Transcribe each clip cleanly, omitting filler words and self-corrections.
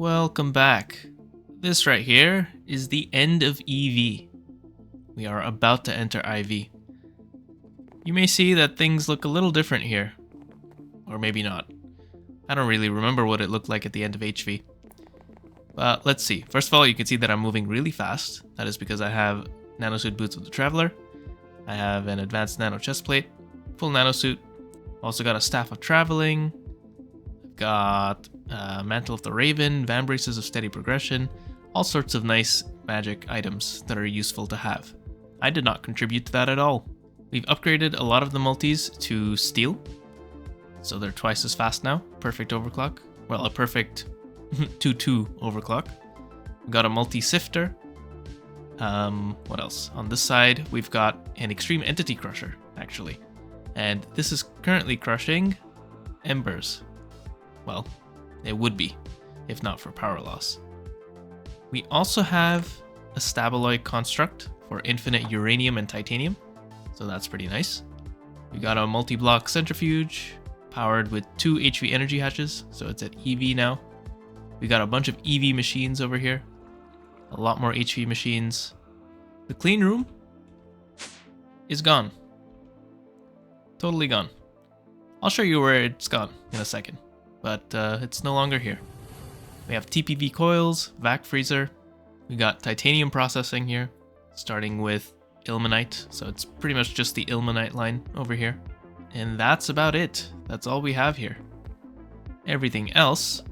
Welcome back. This right here is the end of EV. We are about to enter IV. You may see that things look a little different here. Or maybe not. I don't really remember what it looked like at the end of HV. But let's see. First of all, you can see that I'm moving really fast. That is because I have nanosuit boots of the Traveler. I have an advanced nano chest plate, full nanosuit. Also got a staff of traveling. Got Mantle of the Raven, Van Braces of Steady Progression, all sorts of nice magic items that are useful to have. I did not contribute to that at all. We've upgraded a lot of the multis to steel, so they're twice as fast now. Perfect overclock. Well, a perfect 2-2 overclock. We've got a multi-sifter. What else? On this side, we've got an extreme entity crusher, actually. And this is currently crushing embers. Well, it would be, if not for power loss. We also have a Stabaloid construct for infinite uranium and titanium, so that's pretty nice. We got a multi-block centrifuge, powered with 2 HV energy hatches, so it's at EV now. We got a bunch of EV machines over here, a lot more HV machines. The clean room is gone. Totally gone. I'll show you where it's gone in a second. But it's no longer here. We have TPV coils, vac freezer. We got titanium processing here, starting with ilmenite. So it's pretty much just the ilmenite line over here. And that's about it. That's all we have here. Everything else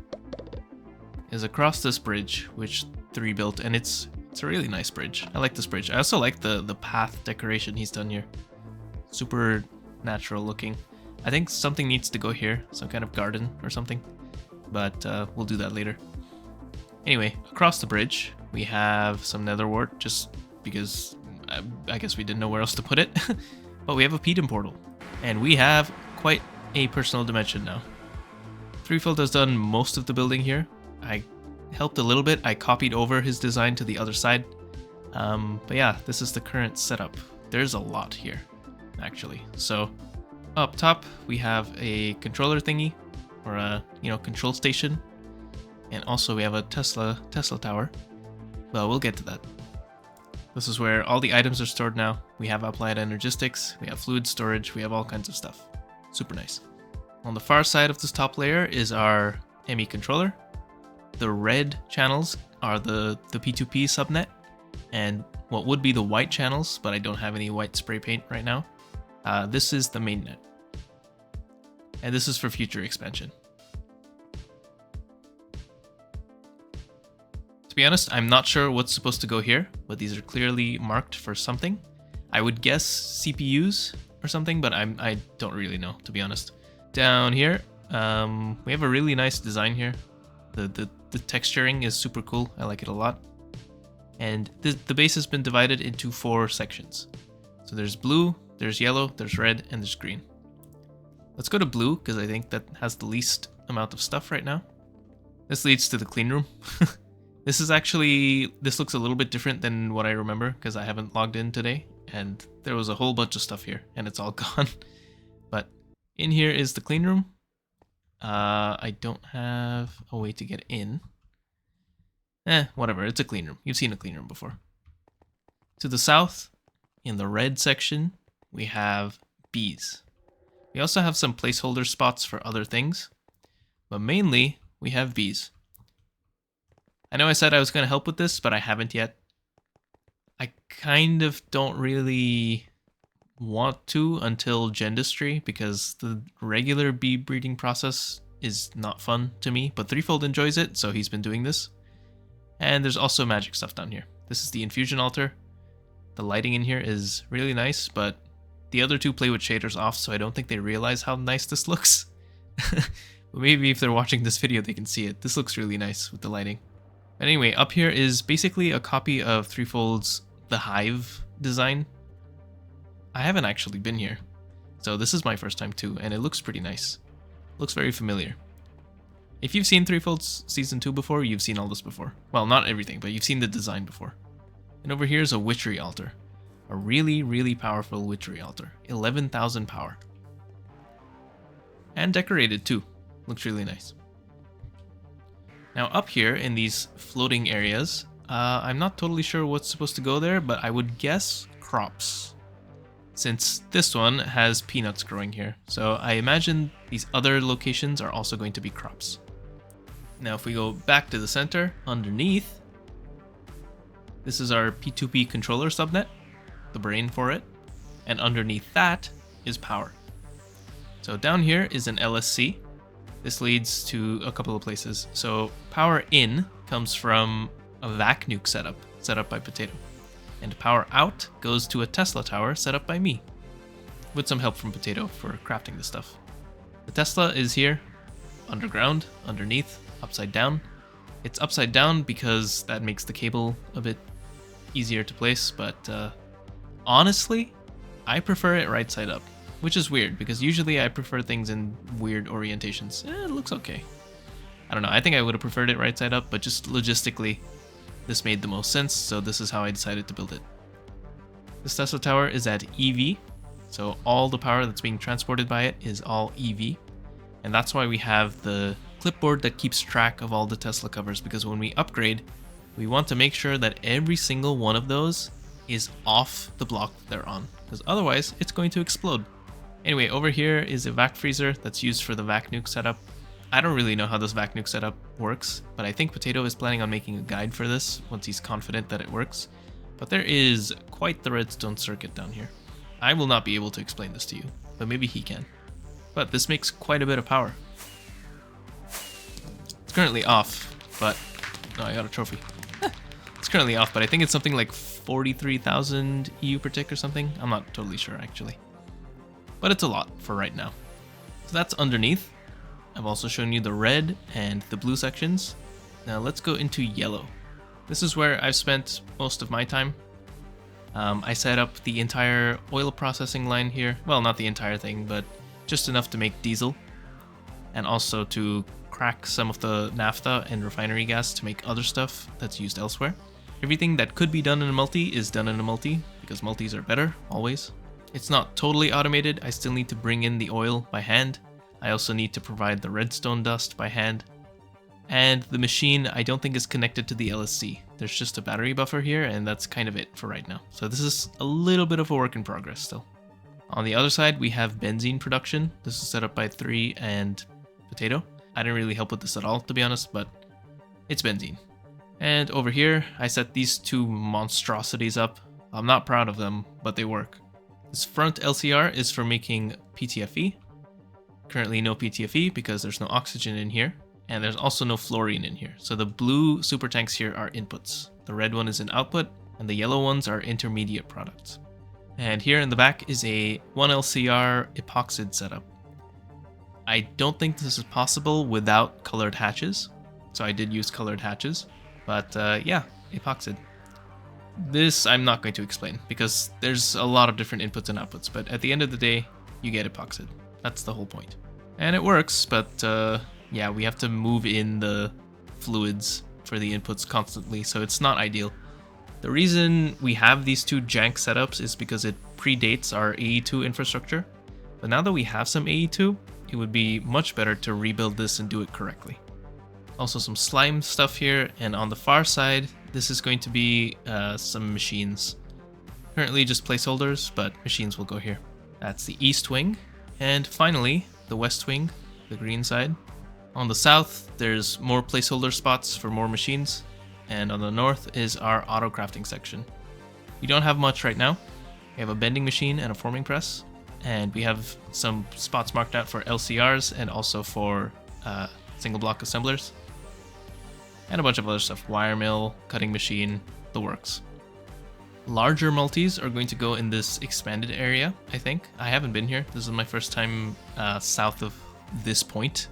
is across this bridge, which 3 built, and it's a really nice bridge. I like this bridge. I also like the path decoration he's done here. Super natural looking. I think something needs to go here, some kind of garden or something, but we'll do that later. Anyway, across the bridge, we have some nether wart, just because I guess we didn't know where else to put it. But we have a Pedum portal, and we have quite a personal dimension now. Threefold has done most of the building here. I helped a little bit. I copied over his design to the other side. But yeah, this is the current setup. There's a lot here, actually. So up top, we have a controller thingy, or a control station, and also we have a Tesla tower. Well, we'll get to that. This is where all the items are stored now. We have applied energistics, we have fluid storage, we have all kinds of stuff. Super nice. On the far side of this top layer is our ME controller. The red channels are the P2P subnet, and what would be the white channels, but I don't have any white spray paint right now. This is the mainnet, and this is for future expansion. To be honest, I'm not sure what's supposed to go here, but these are clearly marked for something. I would guess CPUs or something, but I don't really know, to be honest. Down here, we have a really nice design here. The texturing is super cool. I like it a lot. And the base has been divided into 4 sections. So there's blue, there's yellow, there's red, and there's green. Let's go to blue, because I think that has the least amount of stuff right now. This leads to the clean room. This looks a little bit different than what I remember, because I haven't logged in today, and there was a whole bunch of stuff here, and it's all gone. But in here is the clean room. I don't have a way to get in. Whatever, it's a clean room. You've seen a clean room before. To the south, in the red section, we have bees. We also have some placeholder spots for other things, but mainly we have bees. I know I said I was going to help with this, but I haven't yet. I kind of don't really want to until Gendistry, because the regular bee breeding process is not fun to me, but Threefold enjoys it, so he's been doing this. And there's also magic stuff down here. This is the infusion altar. The lighting in here is really nice, but the other 2 play with shaders off, so I don't think they realize how nice this looks. But maybe if they're watching this video, they can see it. This looks really nice with the lighting. But anyway, up here is basically a copy of Threefold's The Hive design. I haven't actually been here, so this is my first time too, and it looks pretty nice. Looks very familiar. If you've seen Threefold's Season 2 before, you've seen all this before. Well, not everything, but you've seen the design before. And over here is a witchery altar. A really, really powerful witchery altar. 11,000 power. And decorated too. Looks really nice. Now up here in these floating areas, I'm not totally sure what's supposed to go there, but I would guess crops, since this one has peanuts growing here. So I imagine these other locations are also going to be crops. Now if we go back to the center, underneath, this is our P2P controller subnet, the brain for it, and underneath that is power. So down here is an LSC. This leads to a couple of places. So power in comes from a vac nuke setup set up by Potato. And power out goes to a Tesla tower set up by me, with some help from Potato for crafting the stuff. The Tesla is here, underground, underneath, upside down. It's upside down because that makes the cable a bit easier to place, but honestly, I prefer it right side up, which is weird because usually I prefer things in weird orientations. It looks okay. I don't know, I think I would have preferred it right side up, but just logistically, this made the most sense, so this is how I decided to build it. This Tesla tower is at EV, so all the power that's being transported by it is all EV, and that's why we have the clipboard that keeps track of all the Tesla covers, because when we upgrade, we want to make sure that every single one of those is off the block they're on, because otherwise it's going to explode. Anyway, over here is a vac freezer that's used for the vac nuke setup. I don't really know how this vac nuke setup works, but I think Potato is planning on making a guide for this once he's confident that it works. But there is quite the redstone circuit down here. I will not be able to explain this to you, but maybe he can. But this makes quite a bit of power. It's currently off, but... No, I got a trophy. It's currently off, but I think it's something like 43,000 EU per tick or something. I'm not totally sure, actually. But it's a lot for right now. So that's underneath. I've also shown you the red and the blue sections. Now let's go into yellow. This is where I've spent most of my time. I set up the entire oil processing line here. Well, not the entire thing, but just enough to make diesel. And also to crack some of the naphtha and refinery gas to make other stuff that's used elsewhere. Everything that could be done in a multi is done in a multi, because multis are better, always. It's not totally automated. I still need to bring in the oil by hand. I also need to provide the redstone dust by hand. And the machine I don't think is connected to the LSC. There's just a battery buffer here, and that's kind of it for right now. So this is a little bit of a work in progress still. On the other side, we have benzene production. This is set up by 3 and Potato. I didn't really help with this at all, to be honest, but it's benzene. And over here, I set these two monstrosities up. I'm not proud of them, but they work. This front LCR is for making PTFE. Currently no PTFE because there's no oxygen in here, and there's also no fluorine in here. So the blue super tanks here are inputs. The red one is an output, and the yellow ones are intermediate products. And here in the back is a 1LCR epoxid setup. I don't think this is possible without colored hatches, so I did use colored hatches, but yeah, epoxid. This I'm not going to explain because there's a lot of different inputs and outputs, but at the end of the day, you get epoxid. That's the whole point. And it works, but yeah, we have to move in the fluids for the inputs constantly, so it's not ideal. The reason we have these two jank setups is because it predates our AE2 infrastructure, but now that we have some AE2, it would be much better to rebuild this and do it correctly. Also some slime stuff here, and on the far side, this is going to be some machines. Currently just placeholders, but machines will go here. That's the east wing. And finally, the west wing, the green side. On the south, there's more placeholder spots for more machines. And on the north is our auto crafting section. We don't have much right now. We have a bending machine and a forming press. And we have some spots marked out for LCRs and also for single block assemblers. And a bunch of other stuff, wire mill, cutting machine, the works. Larger multis are going to go in this expanded area, I think. I haven't been here. This is my first time south of this point.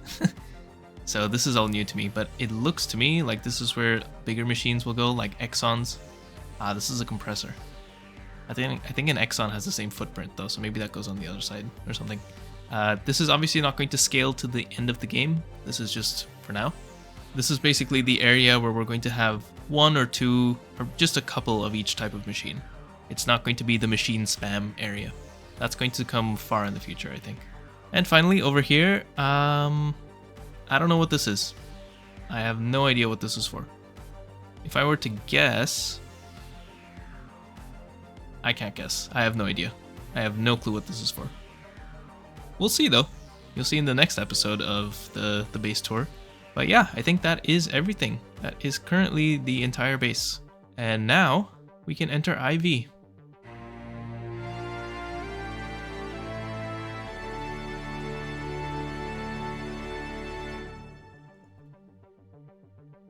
So this is all new to me, but it looks to me like this is where bigger machines will go, like Exxons. This is a compressor. I think an Exxon has the same footprint though, so maybe that goes on the other side or something. This is obviously not going to scale to the end of the game. This is just for now. This is basically the area where we're going to have one or two, or just a couple of each type of machine. It's not going to be the machine spam area. That's going to come far in the future, I think. And finally, over here, I don't know what this is. I have no idea what this is for. If I were to guess... I can't guess. I have no idea. I have no clue what this is for. We'll see though. You'll see in the next episode of the base tour. But yeah, I think that is everything. That is currently the entire base. And now we can enter IV.